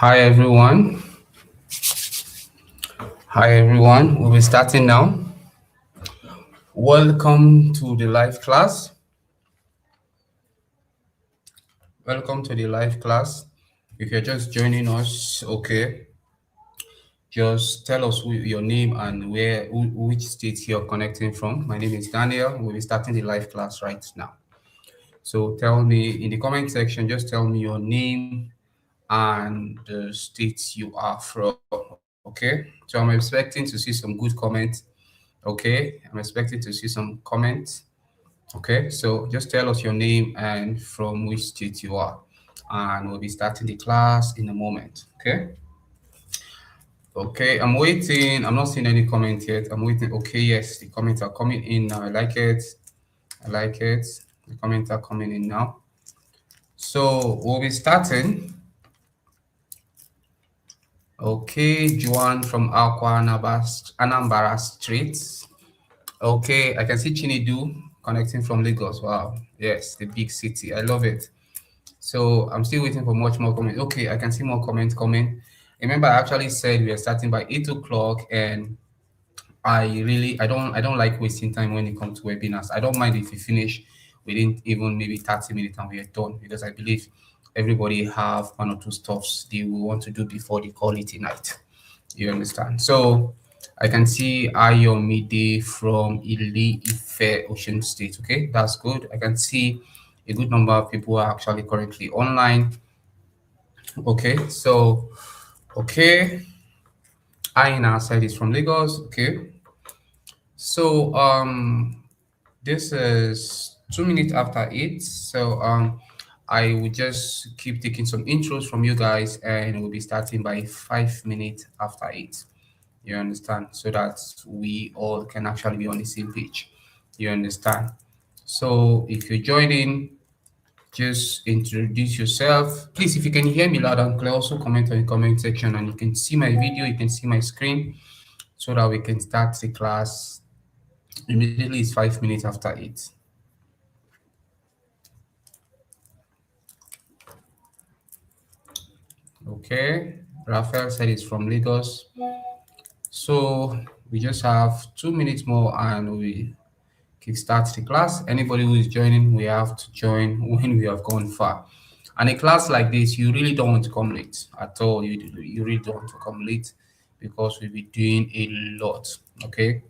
Hi everyone. Hi everyone. We'll be starting now. Welcome to the live class. Welcome to the live class. If you're just joining us, okay, just tell us your name and which state you're connecting from. My name is Daniel. We'll be starting the live class right now. So tell me in the comment section, just tell me your name and the state you are from. Okay. So I'm expecting to see some good comments. Okay. I'm expecting to see some comments. Okay. So just tell us your name and from which state you are. And we'll be starting the class in a moment. Okay. Okay. I'm waiting. I'm not seeing any comment yet. I'm waiting. Okay. Yes. The comments are coming in now. I like it. I like it. The comments are coming in now. So we'll be starting. Okay, Juan from Anambra Street. Okay, I can see Chinedu connecting from Lagos. Wow, yes, the big city. I love it. So I'm still waiting for much more comments. Okay, I can see more comments coming. Remember, I actually said we are starting by 8 o'clock, and I don't like wasting time when it comes to webinars. I don't mind if we finish within even maybe 30 minutes and we are done, because I believe everybody have one or two stuffs they will want to do before they call it a night. You understand? So I can see Ayomide from Ile-Ife, Ocean State. Okay, that's good. I can see a good number of people are actually currently online. Okay, so okay, Aina said is from Lagos. Okay, so this is 2 minutes after 8. So I will just keep taking some intros from you guys, and we'll be starting by 5 minutes after 8. You understand? So that we all can actually be on the same page. You understand? So if you're joining, just introduce yourself. Please, if you can hear me loud and clear, also comment on the comment section, and you can see my video, you can see my screen, so that we can start the class immediately. It's 5 minutes after 8. Okay, Raphael said it's from Lagos. So we just have 2 minutes more and we kickstart the class. Anybody who is joining, we have to join when we have gone far. And a class like this, you really don't want to come late at all. You really don't want to come late, because we'll be doing a lot. Okay,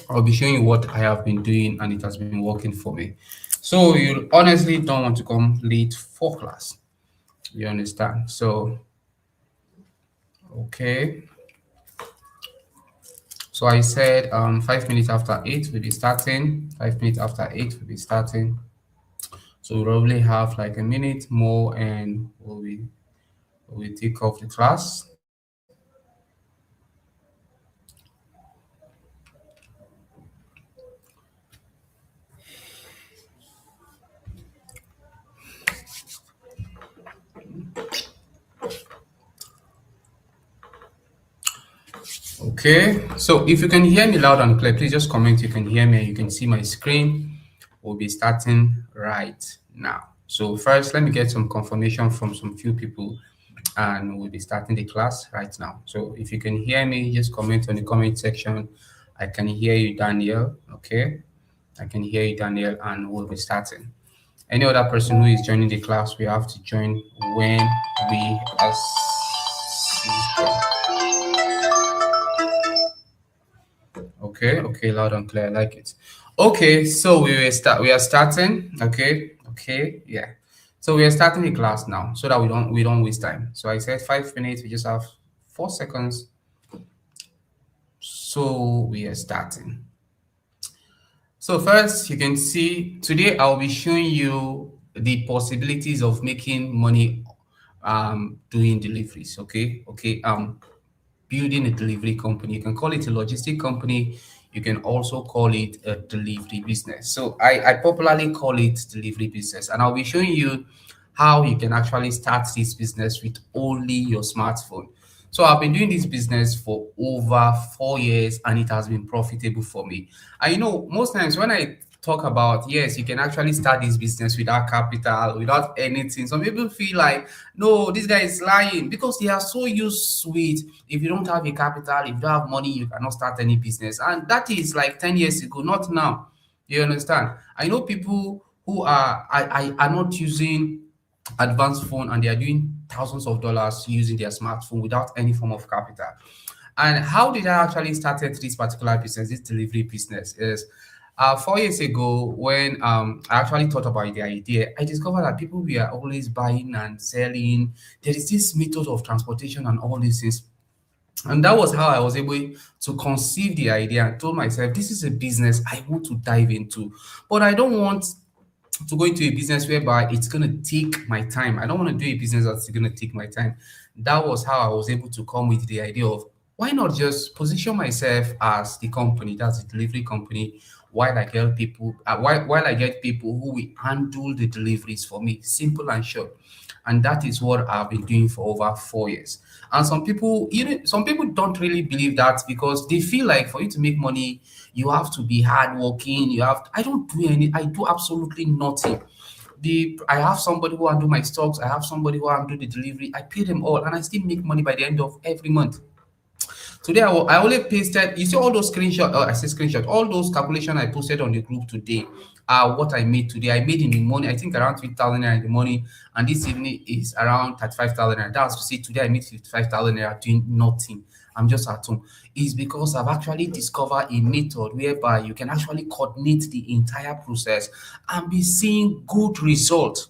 I'll be showing you what I have been doing, and it has been working for me. So you honestly don't want to come late for class. You understand? So okay. So I said 5 minutes after 8 we'll be starting. 5 minutes after 8 we'll be starting. So we'll probably have like a minute more and we'll take off the class. Okay, so if you can hear me loud and clear, please just comment you can hear me and you can see my screen. We'll be starting right now. So first, let me get some confirmation from some few people, and we'll be starting the class right now. So if you can hear me, just comment on the comment section. I can hear you, Daniel. Okay, I can hear you, Daniel, and we'll be starting. Any other person who is joining the class, we have to join when we are. Okay, loud and clear. I like it. Okay, so we are starting. Okay, yeah. So we are starting the class now, so that we don't waste time. So I said 5 minutes. We just have 4 seconds. So we are starting. So first, you can see today I'll be showing you the possibilities of making money doing deliveries. Okay, building a delivery company. You can call it a logistic company. You can also call it a delivery business. So I popularly call it delivery business, and I'll be showing you how you can actually start this business with only your smartphone. So I've been doing this business for over 4 years, and it has been profitable for me. And most times when I talk about, yes, you can actually start this business without capital, without anything. Some people feel like, no, this guy is lying because they are so used to it. If you don't have a capital, if you don't have money, you cannot start any business. And that is like 10 years ago, not now. You understand? I know people who are not using advanced phone and they are doing thousands of dollars using their smartphone without any form of capital. And how did I actually started this particular business, this delivery business? Is 4 years ago when I actually thought about the idea, I discovered that people were always buying and selling. There is this method of transportation and all these things. And that was how I was able to conceive the idea and told myself, this is a business I want to dive into. But I don't want to go into a business whereby it's going to take my time. I don't want to do a business that's going to take my time. That was how I was able to come with the idea of why not just position myself as the company, that's the delivery company, while I get people, while I get people who will handle the deliveries for me, simple and short. And that is what I've been doing for over 4 years. And some people, some people don't really believe that because they feel like for you to make money, you have to be hardworking. I don't do any. I do absolutely nothing. I have somebody who handle my stocks. I have somebody who handle the delivery. I pay them all, and I still make money by the end of every month. Today, I only pasted, you see all those screenshots, I say screenshot, all those calculation I posted on the group today are what I made today. I made in the morning, I think around 3,000 naira in the morning, and this evening is around 35,000 naira. That's to say today I made 55,000 naira doing nothing. I'm just at home. Is because I've actually discovered a method whereby you can actually coordinate the entire process and be seeing good results.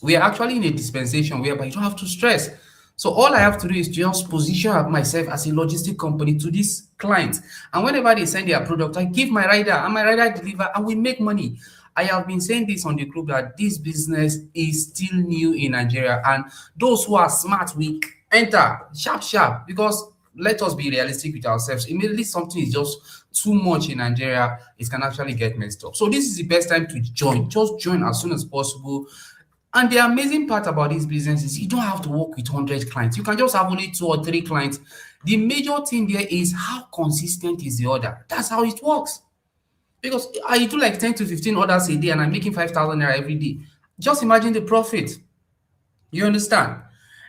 We are actually in a dispensation whereby you don't have to stress. So all I have to do is just position myself as a logistic company to this client. And whenever they send their product, I give my rider and my rider deliver and we make money. I have been saying this on the group that this business is still new in Nigeria. And those who are smart, we enter sharp, sharp, because let us be realistic with ourselves. Immediately something is just too much in Nigeria, it can actually get messed up. So this is the best time to join. Just join as soon as possible. And the amazing part about this business is you don't have to work with 100 clients. You can just have only 2 or 3 clients. The major thing there is how consistent is the order. That's how it works. Because I do like 10 to 15 orders a day and I'm making 5,000 naira every day. Just imagine the profit. You understand?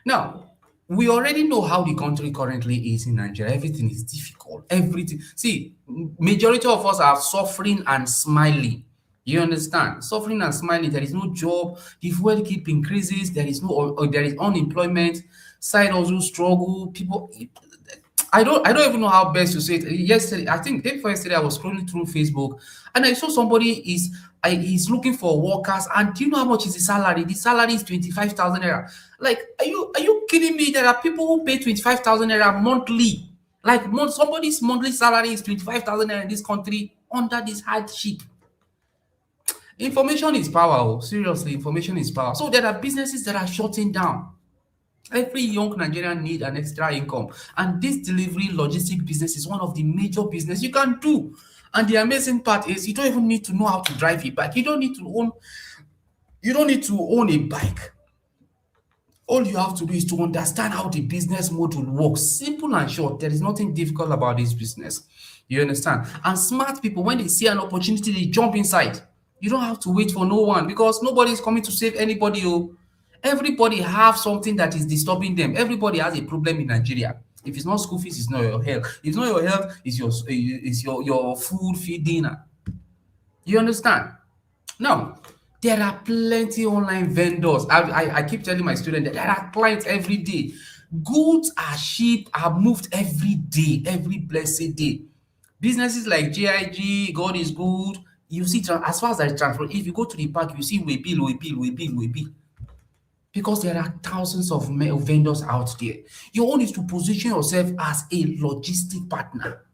Now, we already know how the country currently is in Nigeria. Everything is difficult. Everything. See, majority of us are suffering and smiling. You understand? Suffering and smiling. There is no job. The fuel keep increases. There is no, or there is unemployment. Side also struggle. People. I don't even know how best to say it. Yesterday, I think day before yesterday, I was scrolling through Facebook and I saw somebody is looking for workers. And do you know how much is the salary? The salary is 25,000 naira. Like, are you kidding me? There are people who pay 25,000 naira monthly. Like somebody's monthly salary is 25,000 naira in this country under this hardship. Information is power. Oh. Seriously, information is power. So there are businesses that are shutting down. Every young Nigerian need an extra income, and this delivery logistic business is one of the major business you can do. And the amazing part is you don't even need to know how to drive a bike. You don't need to own a bike. All you have to do is to understand how the business model works. Simple and short. There is nothing difficult about this business. You understand? And smart people, when they see an opportunity, they jump inside. You don't have to wait for no one because nobody is coming to save anybody. Oh. Everybody have something that is disturbing them. Everybody has a problem in Nigeria. If it's not school fees, it's not your health. If it's not your health, it's your food feeding. You understand? Now, there are plenty online vendors. I keep telling my students that there are clients every day. Goods are shipped, are moved every day, every blessed day. Businesses like JIG, God is good. You see, as far as I transport, if you go to the park, you see we bill, we bill, we bill, we bill. Because there are thousands of vendors out there. Your own is to position yourself as a logistic partner.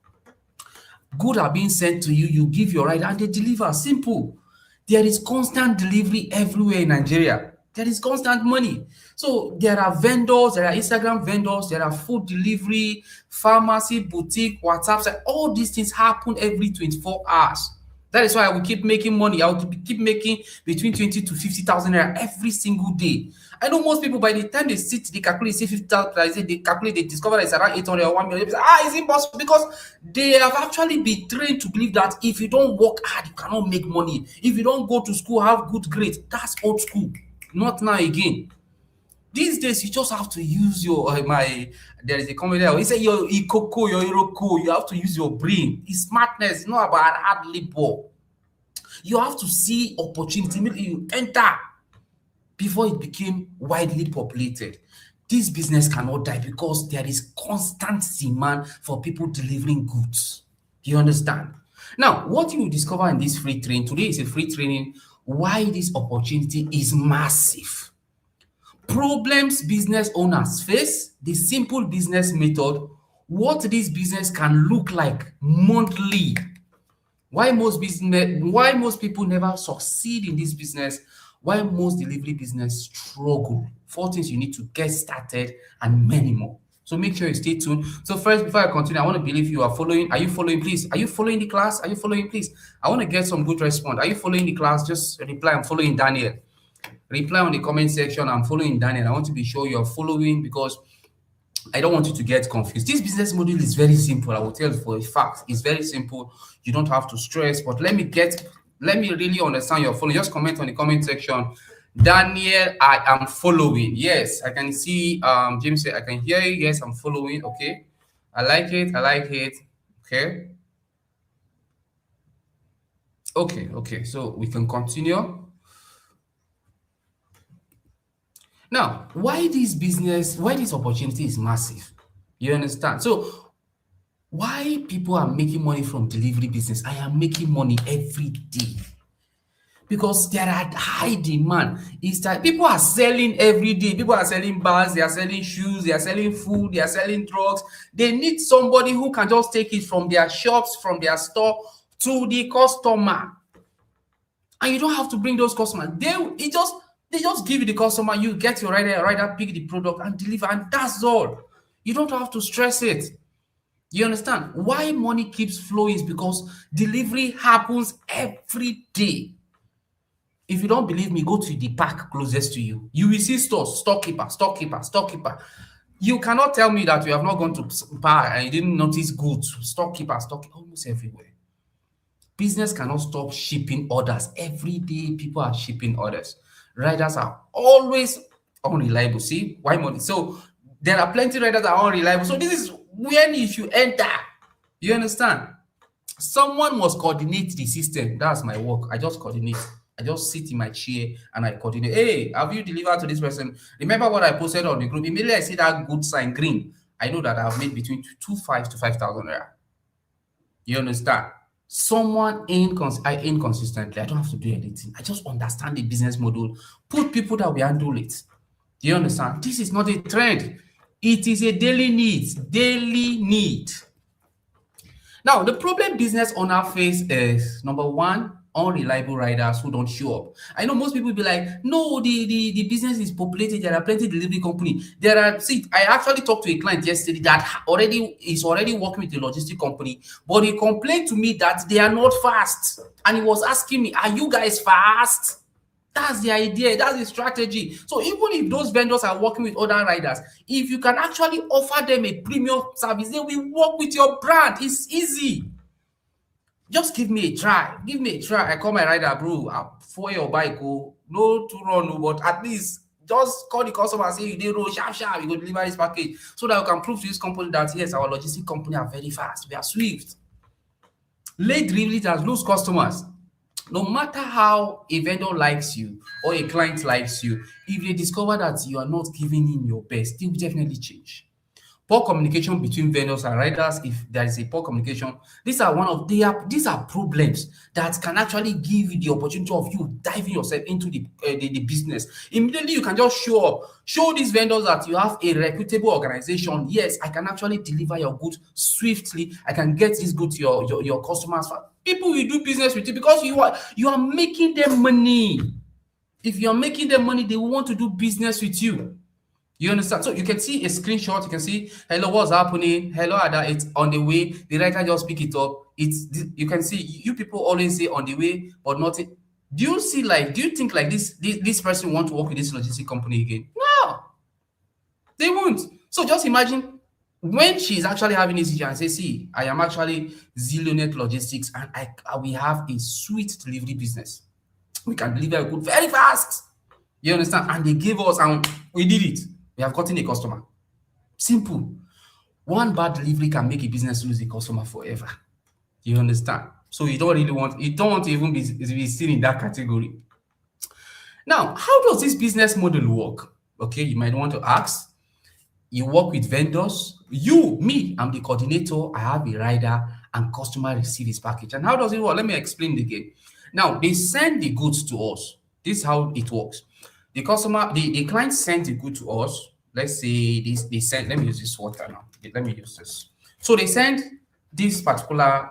Goods are being sent to you, you give your ride and they deliver. Simple. There is constant delivery everywhere in Nigeria. There is constant money. So there are vendors, there are Instagram vendors, there are food delivery, pharmacy, boutique, WhatsApp. All these things happen every 24 hours. That is why I will keep making money. I will keep making between 20 to 50,000 naira every single day. I know most people, by the time they sit, they calculate, say 50,000, they calculate, they discover that it's around 800 or 1 million. They say, it's impossible, because they have actually been trained to believe that if you don't work hard, you cannot make money. If you don't go to school, have good grades. That's old school. Not now again. These days, you just have to use your there is a comedy. He said your ikoko, your iroko. You have to use your brain. It's smartness. It's not about hard labor. You have to see opportunity. Immediately you enter before it became widely populated. This business cannot die because there is constant demand for people delivering goods. Do you understand? Now, what you will discover in this free training today is a free training why this opportunity is massive. Problems business owners face, the simple business method, what this business can look like monthly, why most people never succeed in this business, why most delivery business struggle, 4 things you need to get started, and many more. So make sure you stay tuned. So first, before I continue, I want to believe you are following. Are you following, please? Are you following the class? Are you following, please? I want to get some good response. Are you following the class? Just reply, I'm following Daniel. Reply on the comment section, I'm following Daniel. I want to be sure you're following, because I don't want you to get confused. This business model is very simple. I will tell you for a fact. It's very simple. You don't have to stress, but let me really understand you're following. Just comment on the comment section. Daniel, I am following. Yes, I can see James said I can hear you. Yes, I'm following. Okay. I like it. Okay. Okay. So we can continue. Now, why this opportunity is massive? You understand? So, why people are making money from delivery business? I am making money every day because there are high demand. It's that people are selling every day. People are selling bags, they are selling shoes, they are selling food, they are selling drugs. They need somebody who can just take it from their shops, from their store to the customer. And you don't have to bring those customers. They just give you the customer, you get your rider, pick the product and deliver, and that's all. You don't have to stress it. You understand? Why money keeps flowing is because delivery happens every day. If you don't believe me, go to the park closest to you. You will see stores, storekeeper. You cannot tell me that you have not gone to park and you didn't notice goods, storekeeper, almost everywhere. Business cannot stop shipping orders. Every day, people are shipping orders. Riders are always unreliable. See, why money? So there are plenty of riders that are unreliable. So this is when you should enter. You understand? Someone must coordinate the system. That's my work. I just coordinate. I just sit in my chair and I coordinate. Hey, have you delivered to this person? Remember what I posted on the group? Immediately I see that good sign green. I know that I've made between 2,500 to 5,000 naira. You understand? Someone inconsistently, I don't have to do anything. I just understand the business model, put people that will handle it. Do you understand? This is not a trend. It is a daily need. Now, the problem business owner face is, number one, unreliable riders who don't show up. I know most people will be like, no, the business is populated. There are plenty of delivery company. I actually talked to a client yesterday that is already working with a logistic company, but he complained to me that they are not fast. And he was asking me, are you guys fast? That's the idea. That's the strategy. So even if those vendors are working with other riders, if you can actually offer them a premium service, they will work with your brand. It's easy. Just give me a try. I call my rider, bro. I'll for your bike, no to run, but at least just call the customer and say you did roll sharp. You go deliver this package so that we can prove to this company that yes, our logistic company are very fast. We are swift. Late deliveries lose customers. No matter how a vendor likes you or a client likes you, if they discover that you are not giving in your best, they will definitely change. Poor communication between vendors and riders, if there is a poor communication, these are problems that can actually give you the opportunity of you diving yourself into the business. Immediately, you can just show these vendors that you have a reputable organization. Yes, I can actually deliver your goods swiftly. I can get this good to your customers. People will do business with you because you are making them money. If you are making them money, they will want to do business with you. You understand? So you can see a screenshot, you can see, hello, what's happening? Hello, Ada, it's on the way. The writer just pick it up. You can see, you people always say on the way, but nothing. Do you think like this person want to work with this logistic company again? No, they won't. So just imagine when she's actually having this issue and say, see, I am actually Zillionet Logistics and we have a sweet delivery business. We can deliver good very fast. You understand? And they gave us, and we did it. We have gotten a customer. Simple. One bad delivery can make a business lose a customer forever. You understand? So you don't want to even be seen in that category. Now, how does this business model work? Okay, you might want to ask. You work with vendors. I'm the coordinator. I have a rider, and customer receive his package. And how does it work? Let me explain it again. Now, they send the goods to us. This is how it works. The client sends the good to us. Let's say they send, let me use this water now. Let me use this. So they send this particular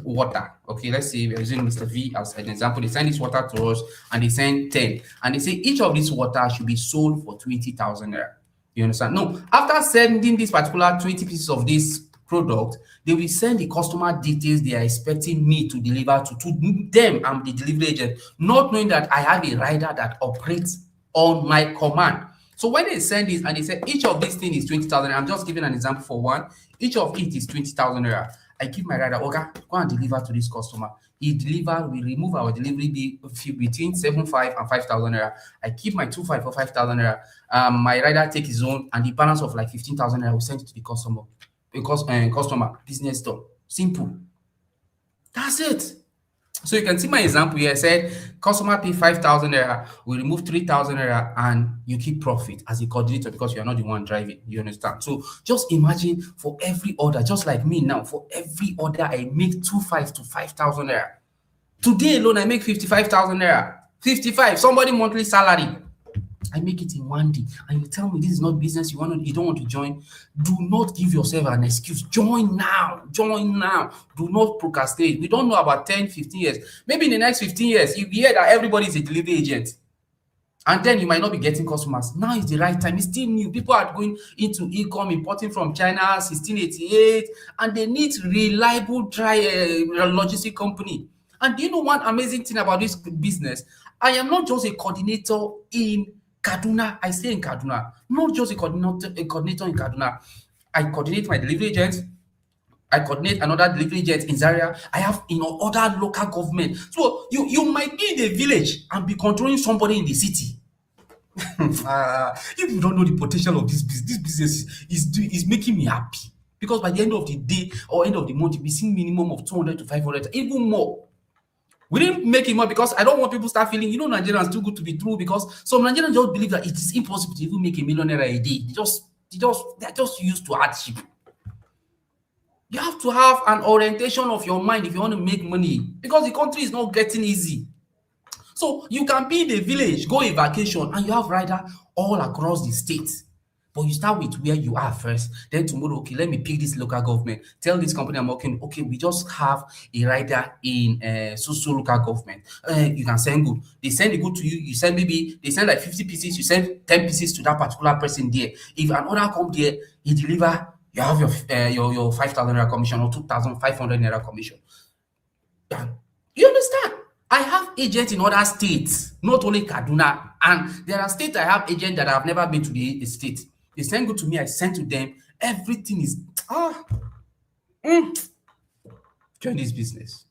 water. Okay, let's say we're using Mr. V as an example. They send this water to us and they send 10. And they say each of these water should be sold for 20,000 naira. You understand? No, after sending this particular 20 pieces of this product, they will send the customer details they are expecting me to deliver to them. I'm the delivery agent, not knowing that I have a rider that operates on my command. So when they send this and they say each of these things is 20,000, I'm just giving an example for one. Each of it is 20,000 naira. I give my rider, okay, go and deliver to this customer. He deliver, we remove our delivery fee between 7,500 and 5,000 naira. I keep my 2,500 for 5,000 naira. My rider take his own, and the balance of like 15,000 naira will send it to the customer. Because customer business done. Simple. That's it. So you can see my example here. I said customer pay 5,000 naira, we remove 3,000 naira, and you keep profit as a coordinator because you are not the one driving. You understand? So just imagine for every order, just like me now, for every order I make 2,500 to 5,000 naira. Today alone I make 55,000 naira. 55, somebody monthly salary. I make it in one day, and you tell me this is not business you don't want to join. Do not give yourself an excuse. Join now. Join now. Do not procrastinate. We don't know about 10, 15 years. Maybe in the next 15 years, you hear that everybody is a delivery agent. And then you might not be getting customers. Now is the right time. It's still new. People are going into e-com, importing from China, 1688, and they need reliable logistic company. And do you know one amazing thing about this business? I am not just a coordinator in Kaduna. I stay in Kaduna. Not just a coordinator in Kaduna. I coordinate my delivery agents. I coordinate another delivery agent in Zaria. I have other local government. So you might be in the village and be controlling somebody in the city. If you don't know the potential of this business is making me happy. Because by the end of the day or end of the month, you'll be seeing minimum of 200 to 500, even more. We didn't make it more because I don't want people to start feeling, Nigerians too good to be true, because some Nigerians just believe that it is impossible to even make a millionaire a day. They're just used to hardship. You have to have an orientation of your mind if you want to make money, because the country is not getting easy. So you can be in the village, go on vacation, and you have rider all across the state. But you start with where you are first. Then tomorrow, okay, let me pick this local government. Tell this company I'm working, okay, we just have a rider in so local government. You can send good. They send the good to you. You send they send like 50 pieces. You send 10 pieces to that particular person there. If an order come there, he deliver, you have your 5,000 naira commission or 2,500 naira commission. You understand? I have agents in other states, not only Kaduna. And there are states I have agents that have never been to the state. They send good to me, I send to them. Everything is join this business.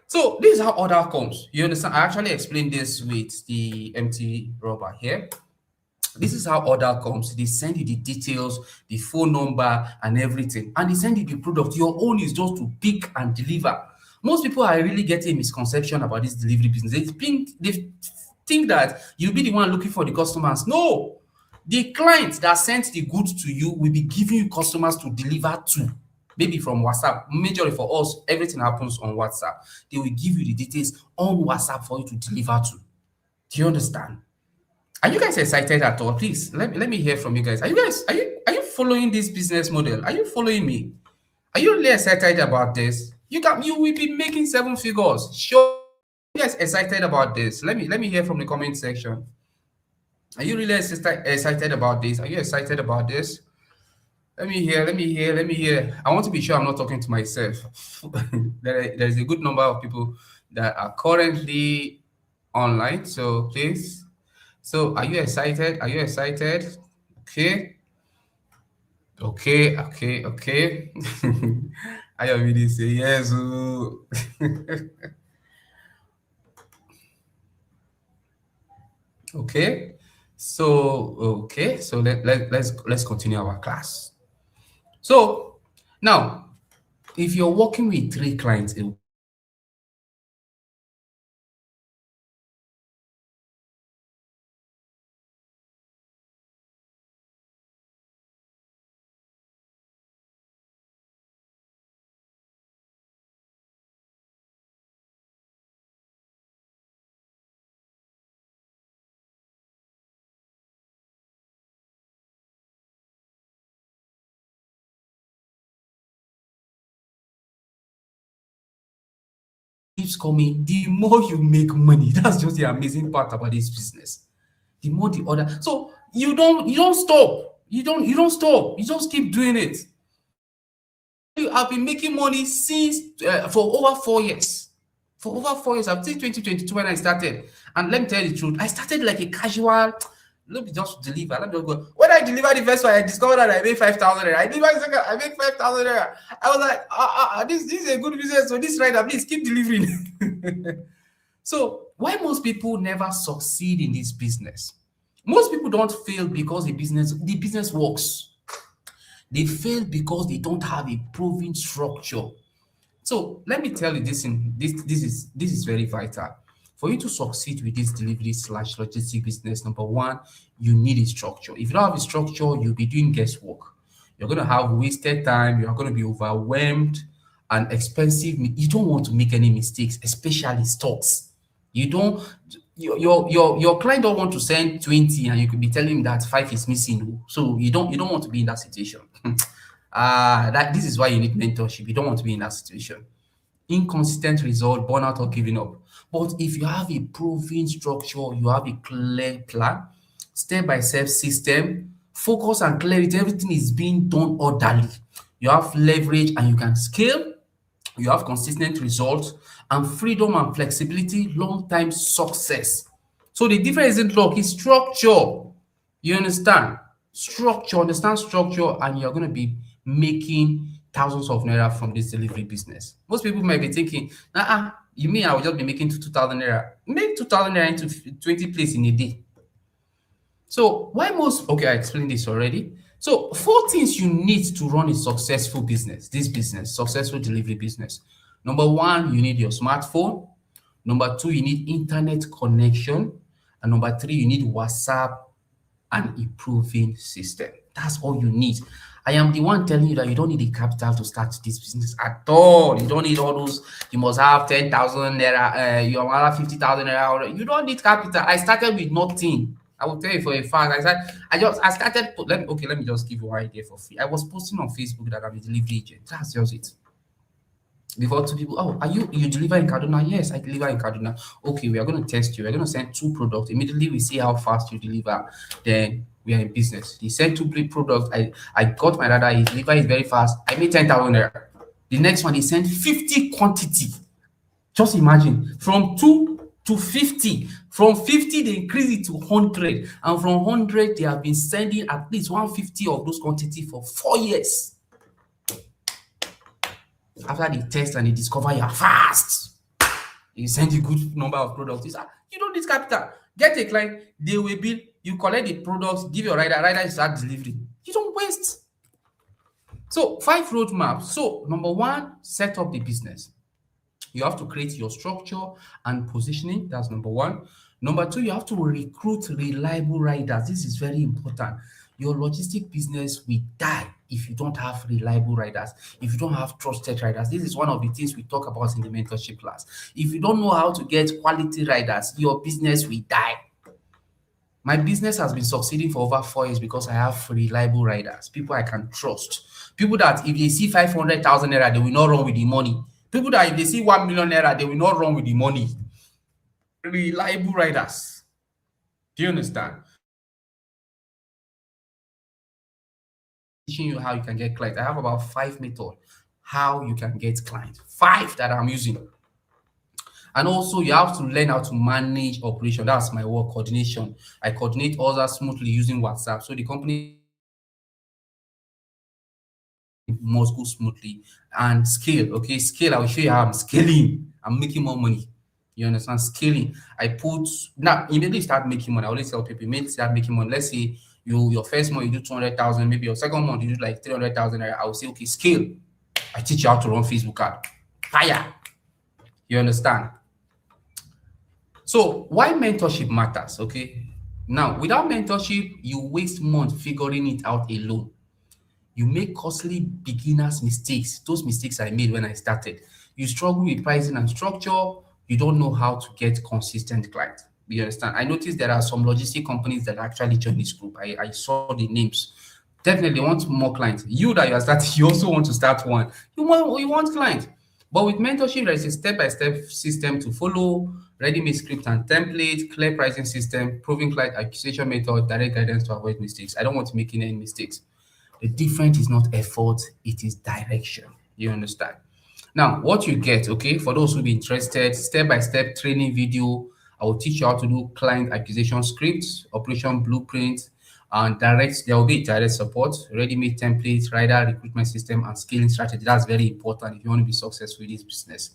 So this is how order comes. You understand? I actually explained this with the empty rubber here. This is how order comes. They send you the details, the phone number, and everything. And they send you the product. Your own is just to pick and deliver. Most people are really getting a misconception about this delivery business. They think that you'll be the one looking for the customers. No. The client that sent the goods to you will be giving you customers to deliver to. Maybe from WhatsApp. Majorly for us, everything happens on WhatsApp. They will give you the details on WhatsApp for you to deliver to. Do you understand? Are you guys excited at all? Please let me hear from you guys. Are you following this business model? Are you following me? Are you really excited about this? You will be making 7 figures. Sure. You guys excited about this? Let me hear from the comment section. Are you really excited about this? Are you excited about this? Let me hear, let me hear, let me hear. I want to be sure I'm not talking to myself. There's a good number of people that are currently online. So please. So are you excited? Are you excited? Okay. Okay. Okay. Okay. I already say yes. Oh. Okay. So okay. So let's continue our class. So now, if you're working with three clients, keeps coming, the more you make money. That's just the amazing part about this business. The more the order. So you don't stop. You don't stop. You just keep doing it. I've been making money since for over 4 years. For over 4 years, I've since 2022 when I started. And let me tell you the truth, I started like a casual. Let me just deliver. Let me just go. When I delivered the first one, I discovered that I made 5,000. I delivered the second, I made 5,000. I was like, this is a good business. So this rider, please keep delivering. So why most people never succeed in this business? Most people don't fail because the business works. They fail because they don't have a proven structure. So let me tell you this in this is very vital. For you to succeed with this delivery slash logistic business, number one, you need a structure. If you don't have a structure, you'll be doing guesswork. You're gonna have wasted time, you're gonna be overwhelmed and expensive. You don't want to make any mistakes, especially stocks. You don't your client don't want to send 20 and you could be telling him that five is missing. So you don't want to be in that situation. That this is why you need mentorship. You don't want to be in that situation. Inconsistent result, burnout, or giving up. But if you have a proven structure, you have a clear plan, step by step system, focus and clarity, everything is being done orderly. You have leverage and you can scale, you have consistent results and freedom and flexibility, long-time success. So the difference isn't luck, it's structure. You understand? Structure, understand structure, and you're going to be making thousands of naira from this delivery business. Most people might be thinking, you mean I will just be making 2,000 naira? Make 2,000 naira into 20 plays in a day. So why most okay, I explained this already. So four things you need to run a successful business, this business, successful delivery business. Number one, you need your smartphone. Number two, you need internet connection. And number three, you need WhatsApp and improving system. That's all you need. I am the one telling you that you don't need the capital to start this business at all. You don't need all those. You must have 10,000 naira. You have 50,000 naira. You don't need capital. I started with nothing. I will tell you for a fact. I started. Let me just give you one idea for free. I was posting on Facebook that I'm a delivery agent. That's just it. Before two people, oh, are you deliver in Kaduna? Yes, I deliver in Kaduna. Okay, we are going to test you. We're going to send two products. Immediately we see how fast you deliver. Then we are in business. He sent two products. I got my data. He deliver it very fast. I made 10,000 naira. The next one he sent 50 quantity. Just imagine from 2 to 50. From 50 they increase it to 100, and from 100 they have been sending at least 150 of those quantity for 4 years. After they test and they discover you are fast, they send you good number of products. You don't need capital. Get a client, they will bill, you collect the products, give your rider start delivering. You don't waste. So 5 roadmaps. So number one, set up the business. You have to create your structure and positioning. That's number one. Number two, you have to recruit reliable riders. This is very important. Your logistic business will die if you don't have reliable riders, if you don't have trusted riders. This is one of the things we talk about in the mentorship class. If you don't know how to get quality riders, your business will die. My business has been succeeding for over 4 years because I have reliable riders, people I can trust. People that if they see 500,000 naira, they will not run with the money. People that if they see 1 million naira, they will not run with the money. Reliable riders. Do you understand? teaching you how you can get clients. I have about 5 methods how you can get clients. Five that I'm using. And also, you have to learn how to manage operation. That's my work, coordination. I coordinate others smoothly using WhatsApp. So the company must go smoothly. And scale, okay? Scale, I will show you how I'm scaling. I'm making more money. You understand? Scaling. I put now immediately start making money. I always tell people, immediately start making money. Let's say your first month you do 200,000, maybe your second month you do like 300,000. I will say, okay, scale. I teach you how to run Facebook ad. Fire. You understand? So why mentorship matters, okay? Now, without mentorship, you waste months figuring it out alone. You make costly beginners mistakes. Those mistakes I made when I started. You struggle with pricing and structure. You don't know how to get consistent clients. You understand? I noticed there are some logistic companies that actually join this group. I saw the names. Definitely want more clients. You that you are starting, you also want to start one. You want clients. But with mentorship, there is a step-by-step system to follow, ready-made script and template, clear pricing system, proven client acquisition method, direct guidance to avoid mistakes. I don't want to make any mistakes. The difference is not effort, it is direction. You understand? Now, what you get, okay, for those who be interested, step-by-step training video. I will teach you how to do client acquisition scripts, operation blueprints, and there will be direct support, ready-made templates, rider recruitment system, and scaling strategy. That's very important if you want to be successful in this business.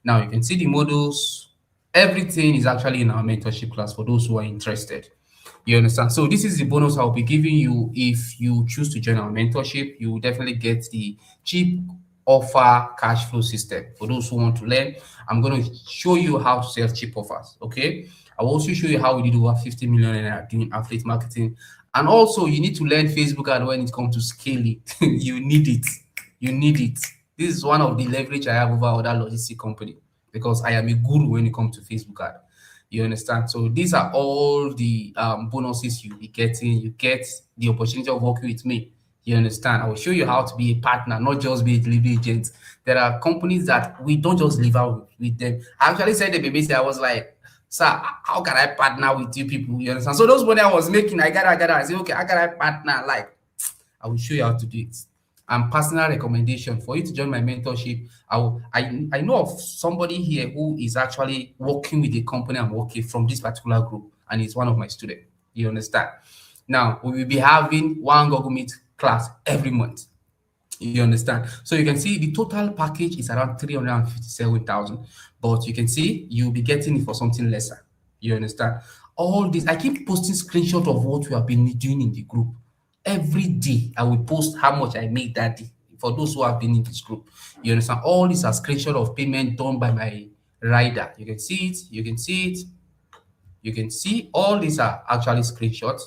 Now, you can see the models. Everything is actually in our mentorship class for those who are interested. You understand? So this is the bonus I'll be giving you if you choose to join our mentorship. You will definitely get the cheap offer cash flow system. For those who want to learn, I'm going to show you how to sell cheap offers. Okay. I will also show you how we did over 50 million naira doing affiliate marketing. And also, you need to learn Facebook ad when it comes to scaling. You need it. You need it. This is one of the leverage I have over other logistic company because I am a guru when it comes to Facebook ad. You understand? So these are all the bonuses you'll be getting. You get the opportunity of working with me. You understand? I will show you how to be a partner, not just be a delivery agent. There are companies that we don't just live out with them. I actually said the BBC, I was like, sir, how can I partner with you people? You understand? So those money I was making, I say, okay, how can I partner? Like, I will show you how to do it. And personal recommendation for you to join my mentorship. I know of somebody here who is actually working with the company I'm working from this particular group, and he's one of my students. You understand? Now we will be having one Google Meet class every month. You understand? So you can see the total package is around 357,000, but you can see you'll be getting it for something lesser. You understand? All this, I keep posting screenshot of what we have been doing in the group. Every day, I will post how much I made that day for those who have been in this group. You understand? All these are screenshot of payment done by my rider. You can see it. You can see it. You can see all these are actually screenshots.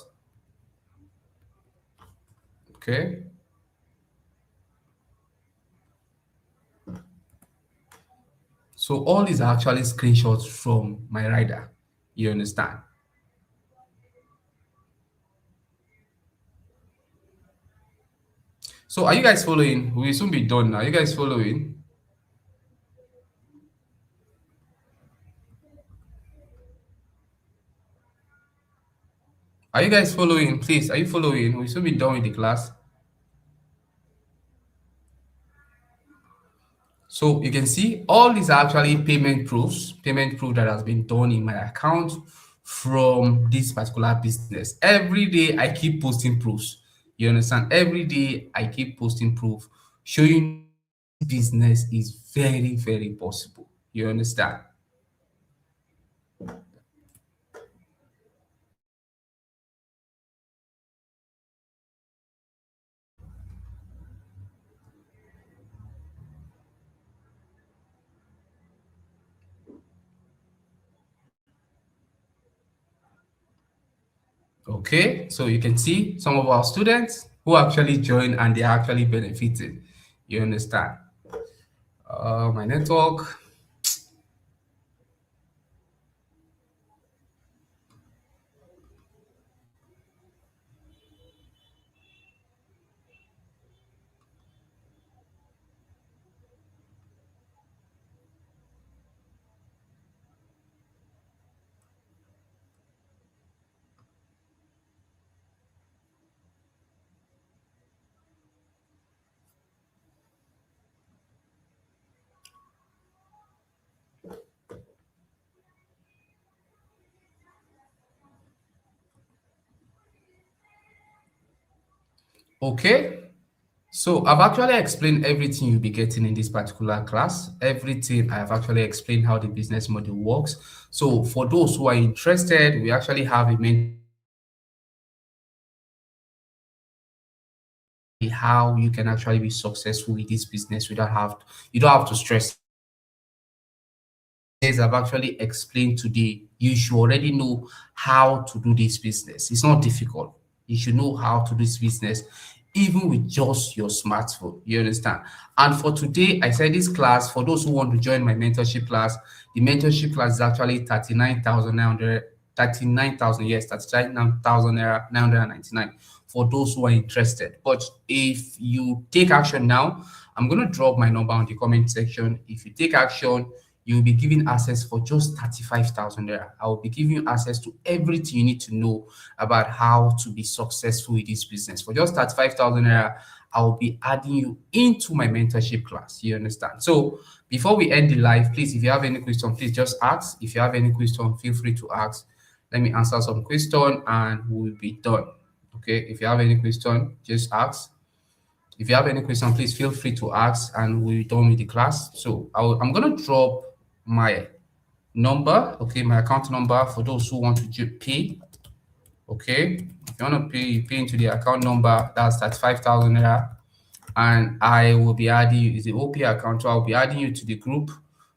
Okay. So all these are actually screenshots from my rider. You understand? So are you guys following? We will soon be done now. Are you guys following? Are you guys following? Please, are you following? We'll soon be done with the class. So you can see all these are actually payment proof that has been done in my account from this particular business. Every day I keep posting proofs. You understand? Every day I keep posting proof showing business is very, very possible. You understand? Okay, so you can see some of our students who actually joined and they actually benefited. You understand? My network. Okay. So I've actually explained everything you'll be getting in this particular class. Everything I've actually explained how the business model works. So for those who are interested, we actually have a how you can actually be successful with this business without have you don't have to stress. As I've actually explained today, you should already know how to do this business. It's not difficult. You should know how to do this business, even with just your smartphone. You understand? And for today, I said this class, for those who want to join my mentorship class, the mentorship class is actually 39,900, 39,000, yes, 39,000 naira, 999 for those who are interested. But if you take action now, I'm going to drop my number on the comment section. If you take action, you'll be given access for just 35,000 naira. I will be giving you access to everything you need to know about how to be successful with this business. For just 35,000 naira, I will be adding you into my mentorship class. You understand? So before we end the live, please, if you have any question, please just ask. If you have any question, feel free to ask. Let me answer some question and we'll be done. Okay. If you have any question, just ask. If you have any question, please feel free to ask and we're done with the class. So I'm going to drop my number, okay, my account number for those who want to pay, okay. If you want to pay, you pay into the account number, that's 35,000 naira. And I will be adding you, it's the OP account, so I'll be adding you to the group.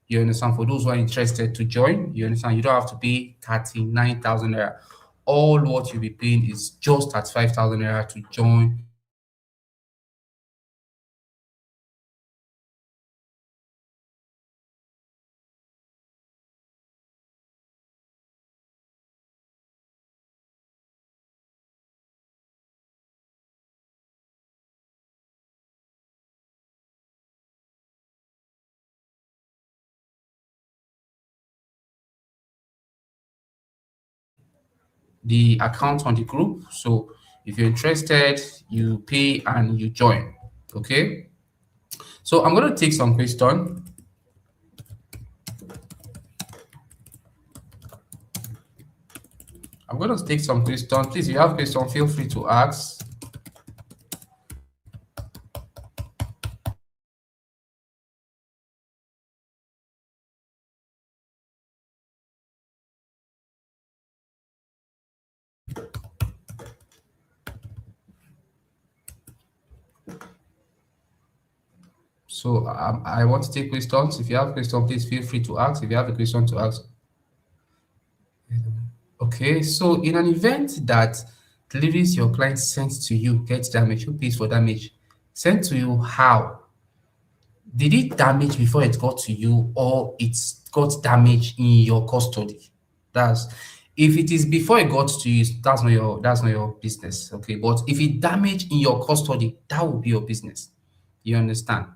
You understand? For those who are interested to join, you understand? You don't have to pay 39,000 naira. All what you'll be paying is just 35,000 naira to join the account on the group. So if you're interested, you pay and you join. Okay. So I'm going to take some question. I'm going to take some question. Please, if you have question, feel free to ask. So I want to take questions. If you have question, please feel free to ask. If you have a question to ask. Okay, so in an event that deliveries your client sent to you gets damaged, who pays for damage? Sent to you how? Did it damage before it got to you or it got damaged in your custody? That's if it is before it got to you, that's not your business. Okay, but if it damaged in your custody, that will be your business. You understand?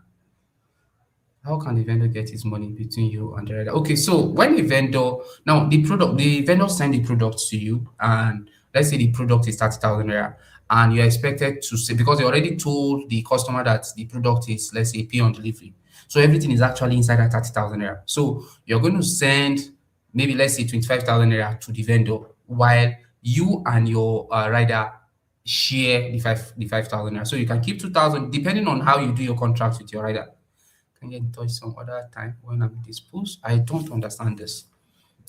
How can the vendor get his money between you and the rider? Okay, so when the vendor now the vendor send the product to you, and let's say the product is 30,000 naira, and you're expected to say because they already told the customer that the product is, let's say, pay on delivery. So everything is actually inside that 30,000 naira. So you're going to send maybe let's say 25,000 naira to the vendor while you and your rider share the 5,000 naira. So you can keep 2,000 depending on how you do your contract with your rider. Can get in touch some other time when I'm disposed. I don't understand this.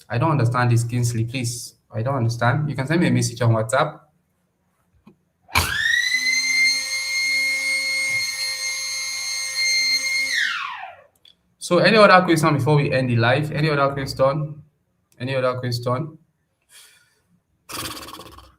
I don't understand this, Kingsley. Please, I don't understand. You can send me a message on WhatsApp. So, any other question before we end the live? Any other question? Any other question?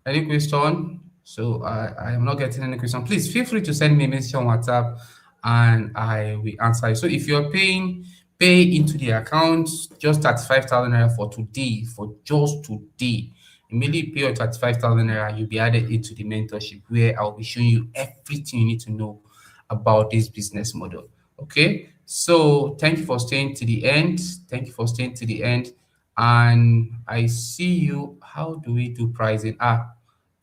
Any question? So I am not getting any question. Please feel free to send me a message on WhatsApp and I will answer you. So if you're paying, pay into the account just 35,000 naira for today, for just today. Immediately pay your 35,000 naira, you'll be added into the mentorship where I'll be showing you everything you need to know about this business model. Okay. So thank you for staying to the end. Thank you for staying to the end. And I see you. How do we do pricing?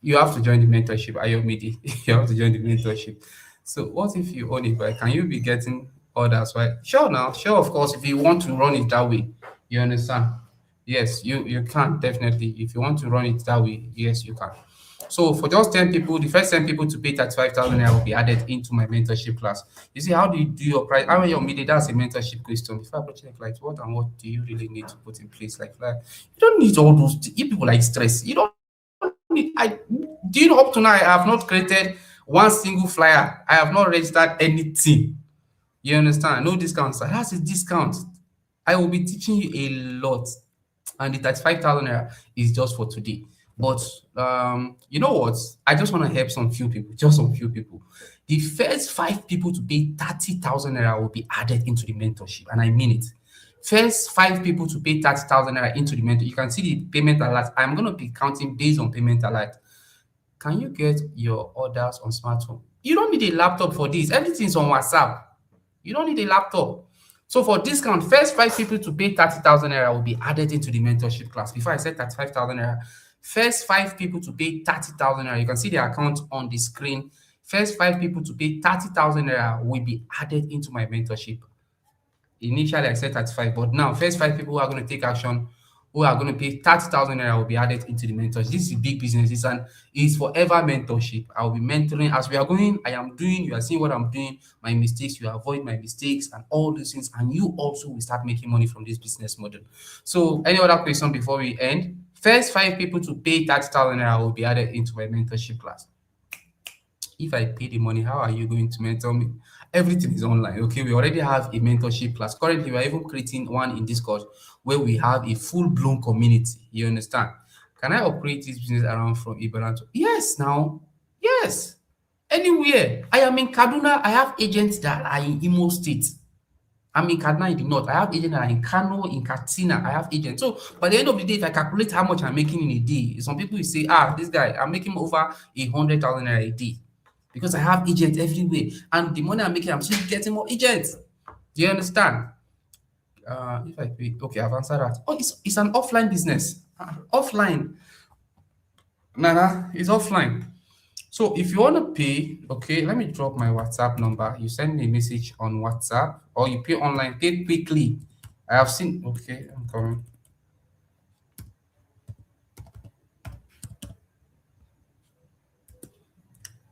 You have to join the mentorship. Ayomidi, you have to join the mentorship. So what if you own it, but can you be getting orders, right? Sure, now, sure, of course, if you want to run it that way, you understand? Yes, you can definitely. If you want to run it that way, yes, you can. So for just 10 people, the first 10 people to pay 35,000 naira will be added into my mentorship class. You see, how do you do your price? How are your media? That's a mentorship question. Before I approach it, like, what and what do you really need to put in place? Like you don't need all those. You people like stress. You don't need. Do you know up to now I have not created one single flyer. I have not registered anything. You understand? No discounts. That's a discount. I will be teaching you a lot. And the 35,000 naira is just for today. But you know what? I just want to help some few people, just some few people. The first 5 people to pay 30,000 naira will be added into the mentorship. And I mean it. First 5 people to pay 30,000 naira into the mentor. You can see the payment alert. I'm going to be counting based on payment alert. Can you get your orders on smartphone? You don't need a laptop for this. Everything's on WhatsApp. You don't need a laptop. So for discount, first 5 people to pay 30,000 naira will be added into the mentorship class. Before I said 35,000 naira, first 5 people to pay 30,000 naira, you can see the account on the screen. First 5 people to pay 30,000 naira will be added into my mentorship. Initially, I said 35, but now first 5 people who are going to take action, who are going to pay 30,000 naira will be added into the mentorship. This is big business. It's forever mentorship. I will be mentoring as we are going. I am doing. You are seeing what I'm doing. My mistakes. You avoid my mistakes and all these things, and you also will start making money from this business model. So, any other question before we end? First 5 people to pay 30,000 naira will be added into my mentorship class. If I pay the money, how are you going to mentor me? Everything is online. Okay, we already have a mentorship class. Currently, we are even creating one in Discord where we have a full-blown community. You understand? Can I operate this business around from Ibadan to? Yes, now. Yes. Anywhere. I am in Kaduna. I have agents that are in Imo State. I'm in Kaduna in the north. I have agents that are in Kano, in Katsina. I have agents. So by the end of the day, if I calculate how much I'm making in a day, some people will say, this guy, I'm making over 100,000 naira a day because I have agents everywhere. And the money I'm making, I'm still getting more agents. Do you understand? If I pay, okay, I've answered that. Oh, it's an offline business. Offline. Nana, it's offline. So if you want to pay, okay, let me drop my WhatsApp number. You send me a message on WhatsApp or you pay online, pay quickly. I have seen, okay, I'm coming.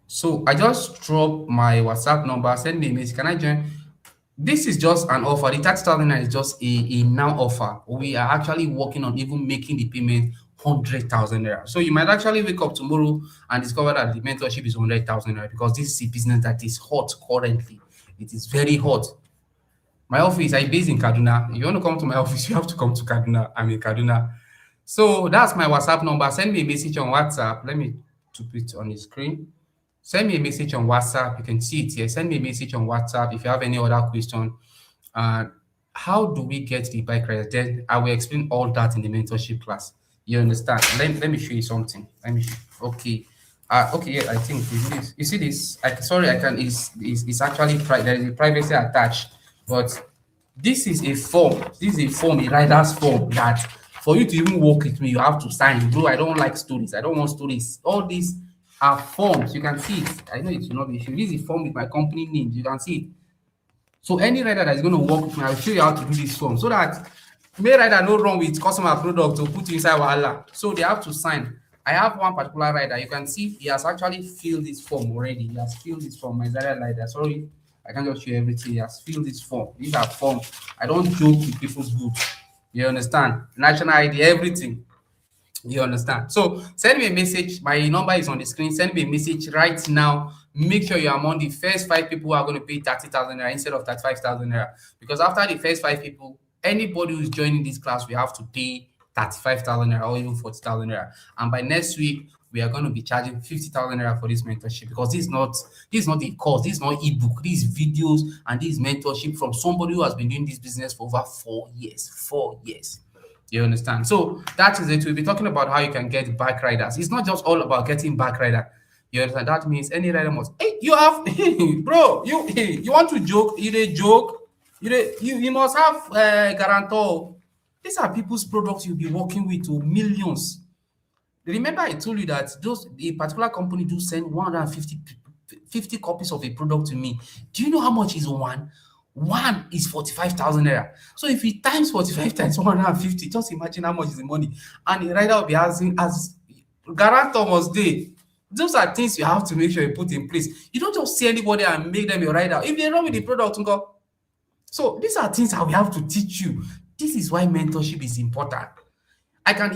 So I just drop my WhatsApp number, send me a message. Can I join? This is just an offer. The 30,000 is just a now offer. We are actually working on even making the payment 100,000 naira. So you might actually wake up tomorrow and discover that the mentorship is 100,000 naira because this is a business that is hot currently. It is very hot. My office, I base in Kaduna. If you want to come to my office, you have to come to Kaduna. I'm in Kaduna. So that's my WhatsApp number. Send me a message on WhatsApp. Let me put it on the screen. Send me a message on WhatsApp. You can see it here. Send me a message on WhatsApp if you have any other question. How do we get the bike ride? Then I will explain all that in the mentorship class. You understand? Let me show you something. Let me show, okay. Okay, yeah, I think this. You see this? Sorry, I can. It's actually there is a privacy attached, but this is a form. This is a form, a rider's form that for you to even work with me, you have to sign. Bro, I don't like stories. I don't want stories. All these are forms. You can see it. I know it will not be issued. This is a form with my company name. You can see it. So any rider that is going to work with me, I'll show you how to do this form so that may rider no wrong with customer product to put you inside Wahala. So they have to sign. I have one particular rider. You can see he has actually filled this form already. He has filled this form. My Zaria rider. Sorry, I can't just show you everything. He has filled this form. These are forms. I don't joke with people's goods. You understand? National ID, everything. You understand? So send me a message. My number is on the screen. Send me a message right now. Make sure you are among the first 5 people who are going to pay 30,000 naira instead of 35,000 naira. Because after the first 5 people, anybody who is joining this class, we have to pay 35,000 naira or even 40,000 naira. And by next week, we are going to be charging 50,000 naira for this mentorship because this is not a course, this is not ebook, these videos and this mentorship from somebody who has been doing this business for over 4 years. 4 years. You understand? So that is it. We'll be talking about how you can get back riders. It's not just all about getting back rider. You understand? That means any rider must. Hey, you have, bro. You want to joke? You dey joke? You must have guarantor. These are people's products you'll be working with to millions. Remember, I told you that a particular company do send 150 copies of a product to me. Do you know how much is one? One is 45,000 naira. So if he times 45 times 150, just imagine how much is the money. And the rider will be asking as guarantor must dey. Those are things you have to make sure you put in place. You don't just see anybody and make them your rider. If they run with the product, go. So these are things that we have to teach you. This is why mentorship is important.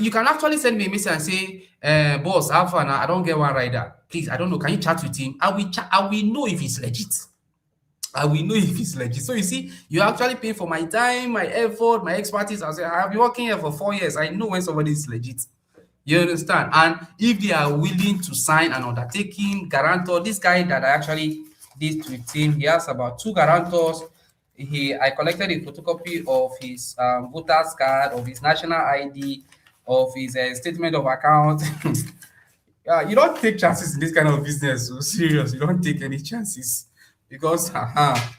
You can actually send me a message and say, boss, how far now? I don't get one rider. Please, I don't know. Can you chat with him? I will know if it's legit. I will know if it's legit. So you see, you actually pay for my time, my effort, my expertise. I say, I have been working here for 4 years. I know when somebody is legit. You understand? And if they are willing to sign an undertaking, guarantor, this guy that I actually did with him, he has about two guarantors. I collected a photocopy of his voter's card, of his national ID, of his statement of account. You don't take chances in this kind of business. So serious, you don't take any chances because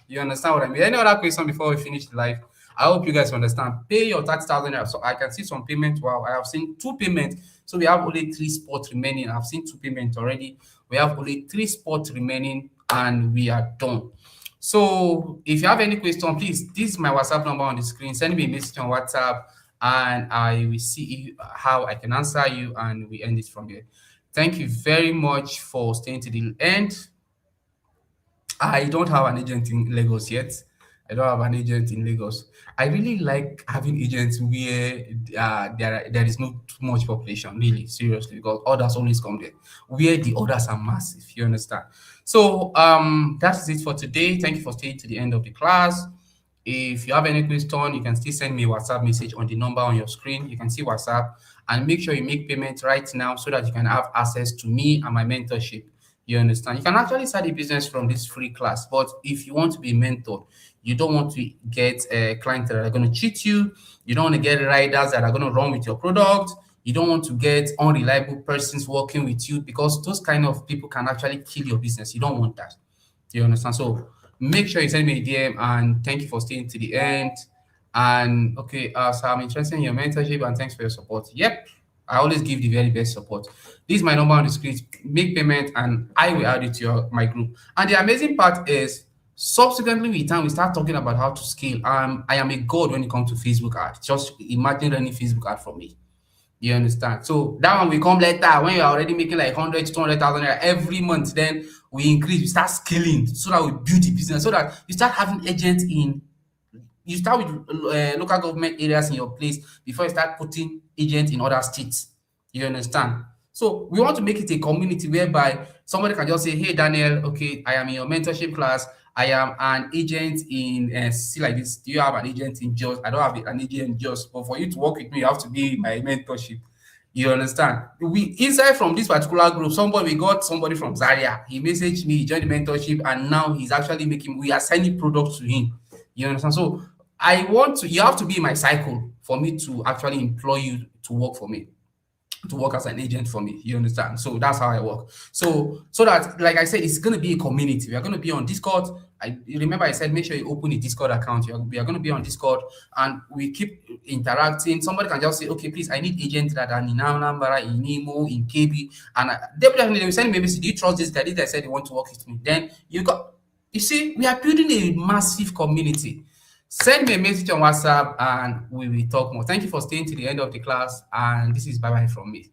you understand what I mean. Any other question before we finish the live? I hope you guys understand. Pay your 30,000 naira. So I can see some payment. Wow, I have seen two payments. So we have only three spots remaining. I've seen two payments already. We have only three spots remaining, and we are done. So if you have any question, please, this is my WhatsApp number on the screen. Send me a message on WhatsApp, and I will see how I can answer you, and we end it from there. Thank you very much for staying to the end. I don't have an agent in Lagos yet. I don't have an agent in Lagos. I really like having agents where there is not too much population, really, seriously, because orders always come there, where the orders are massive, you understand? So that is it for today. Thank you for staying to the end of the class. If you have any question, you can still send me a WhatsApp message on the number on your screen. You can see WhatsApp, and make sure you make payment right now so that you can have access to me and my mentorship. You understand? You can actually start a business from this free class, but if you want to be mentored, you don't want to get clients that are going to cheat you. You don't want to get riders that are going to run with your product. You don't want to get unreliable persons working with you, because those kind of people can actually kill your business. You don't want that. You understand? So make sure you send me a DM, and thank you for staying to the end. And okay, so I'm interested in your mentorship, and thanks for your support. Yep, I always give the very best support. This is my number on the screen. Make payment, and I will add it to my group. And the amazing part is, subsequently with time, we start talking about how to scale. I am a god when it comes to Facebook ads. Just imagine running Facebook ad for me. You understand? So that one will come later when you're already making like 100 to 200,000 every month. Then we increase, we start scaling so that we build the business, so that you start having agents in. You start with local government areas in your place before you start putting agents in other states. You understand? So we want to make it a community whereby somebody can just say, "Hey, Daniel, okay, I am in your mentorship class. I am an agent in see like this. Do you have an agent in Jos? I don't have an agent in Jos, but for you to work with me, you have to be in my mentorship." You understand? We inside from this particular group, we got somebody from Zaria. He messaged me, he joined the mentorship, and now he's actually making. We are sending products to him. You understand? So you have to be in my cycle for me to actually employ you to work for me, to work as an agent for me. You understand? So that's how I work. So that, like I said, it's going to be a community. We are going to be on Discord. Remember I said make sure you open a Discord account. We are going to be on Discord, and we keep interacting. Somebody can just say, okay, please, I need agents that are in Anambra, in Imo, in KB, and they will send me a message. Do you trust this guy? This guy said they want to work with me. Then you see, we are building a massive community. Send me a message on WhatsApp, and we will talk more. Thank you for staying to the end of the class, and this is bye bye from me.